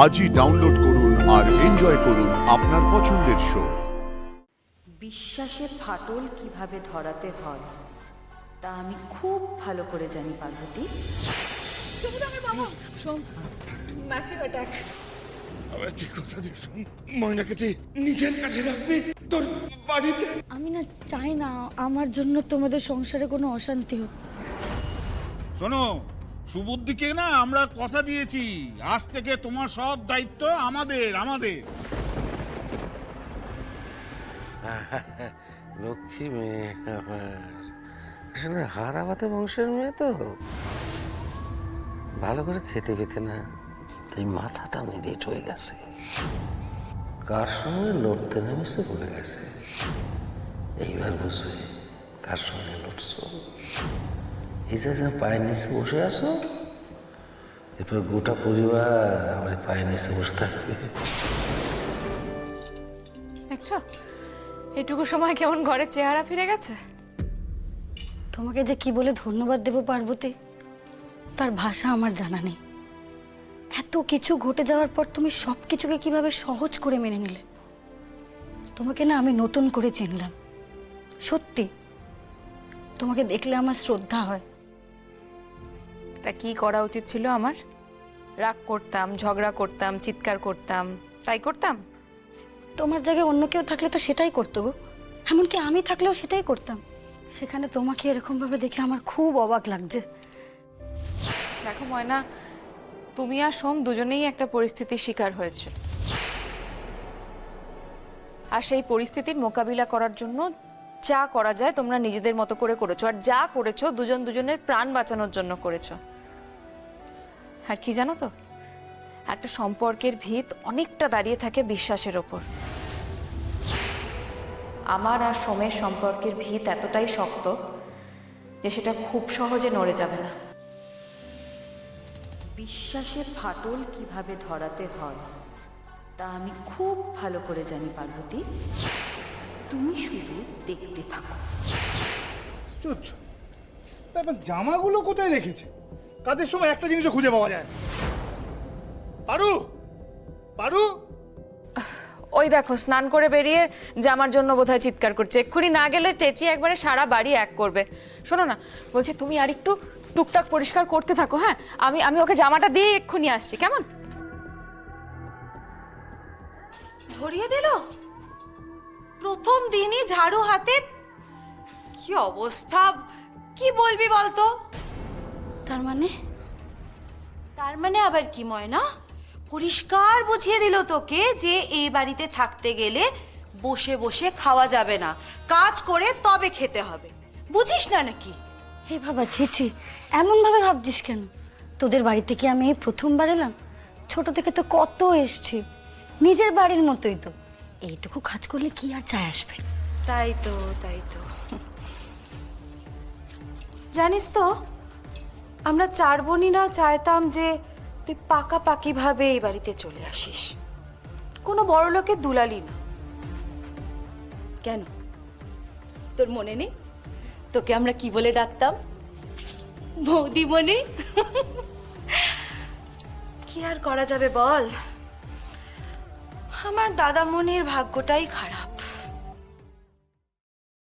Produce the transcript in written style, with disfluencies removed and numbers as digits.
আজই ডাউনলোড করুন আর এনজয় করুন আপনার পছন্দের শো। বিশ্বাসে ফাটল কিভাবে ধরাতে হয় তা আমি খুব ভালো করে জানি পার্বতী। Massive attack. আবার ঠিক কথা যে ময়নাকে তুই নিজের কাছে রাখবি তোর বাড়িতে। আমি না চাই না আমার জন্য তোমাদের সংসারে কোনো অশান্তি হোক। শোনো, সুবুদ্ধিকে না আমরা কথা দিয়েছি, আজ থেকে তোমার সব দায়িত্ব আমাদের আমাদের। লক্ষ্মী মেয়ে আমার, আসলে হারাবাতে বংশের মেয়ে তো ভালো করে খেতে পেতে না, তাই মাথাটা নিরেট হয়ে গেছে। কার সঙ্গে লড়তে নেমেছে বলে গেছে। এইবার বুঝবে কার সঙ্গে লড়ছো। এই যে যা পায়ের নিচে বসে আছো, এরপর গোটা পরিবার আমার পায়ের নিচে বসে থাকবে। দেখছো এটুকু সময় কেমন ঘরের চেহারা ফিরে গেছে। তোমাকে যে কি বলে ধন্যবাদ দেব পার্বতী, তার ভাষা আমার জানা নেই। এত কিছু ঘটে যাওয়ার পর তুমি সব কিছুকে কিভাবে সহজ করে মেনে নিলে। তোমাকে না আমি নতুন করে চিনলাম। সত্যি তোমাকে দেখলে আমার শ্রদ্ধা হয়। তা কি করা উচিত ছিল আমার? রাগ করতাম, ঝগড়া করতাম, চিৎকার করতাম, তাই করতাম? তোমার জায়গায় অন্য কেউ থাকলে তো সেটাই করতো গো। এমনকি আমি থাকলেও সেটাই করতাম। সেখানে তোমাকে এরকম ভাবে দেখে আমার খুব অবাক লাগছে। দেখো ময়না, তুমি আর সোম দুজনেই একটা পরিস্থিতির শিকার হয়েছে, আর সেই পরিস্থিতির মোকাবিলা করার জন্য যা করা যায় তোমরা নিজেদের মতো করে করেছো, আর যা করেছো দুজন দুজনের প্রাণ বাঁচানোর জন্য করেছো। আর কি জানো তো, একটা সম্পর্কের ভিত অনেকটা দাঁড়িয়ে থাকে বিশ্বাসের ওপর। আমার আর সোমের সম্পর্কের ভিত এতটাই শক্ত যে সেটা খুব সহজে নড়ে যাবে না। বিশ্বাসে ফাটল কিভাবে ধরাতে হয় তা আমি খুব ভালো করে জানি পার্বতী। তুমি শুধু দেখতে থাকো। চুচ্ছ, তারপর জামাগুলো কোথায় রেখেছে? কাজের সময় একটা জিনিসও খুঁজে পাওয়া যায় না। পারু, পারু, ওই দেখো স্নান করে বেরিয়ে জামার জন্য বোধহয় চিৎকার করছে। এক্ষুনি না গেলে চেঁচিয়ে একবারে সারা বাড়ি এক করবে। শোনো না, বলছি তুমি আর একটু টুকটাক পরিষ্কার করতে থাকো। হ্যাঁ, আমি আমি ওকে জামাটা দিয়ে এক্ষুনি আসছি, কেমন? ধরিয়ে দিল প্রথম দিনই ঝাড়ু হাতে। কি অবস্থা, কি বলবি বলতো? তার মানে তার মানে আবার কি ময়না? পরিষ্কার বুঝিয়ে দিল তোকে যে এই বাড়িতে থাকতে গেলে বসে বসে খাওয়া যাবে না, কাজ করে তবে খেতে হবে। বুঝিস না নাকি? হে বাবা, ছি, এমন ভাবে ভাবছিস কেন? তোদের বাড়িতে কি আমি এই প্রথমবার এলাম? ছোট থেকে তো কত এসছি, নিজের বাড়ির মতোই তো। এইটুকু কাজ করলে কি আর চায় আসবে? তাই তো, তাই তো। জানিস তো, আমরা চার বোনিরা চাইতাম যে তুই পাকাপাকি ভাবে এই বাড়িতে চলে আসিস, কোনো বড় লোকের দুলালি না। কেন তোর মনে নেই তোকে আমরা কি বলে ডাকতাম? বৌদিমণি। কি আর করা যাবে বল, আমার দাদামণির ভাগ্যটাই খারাপ।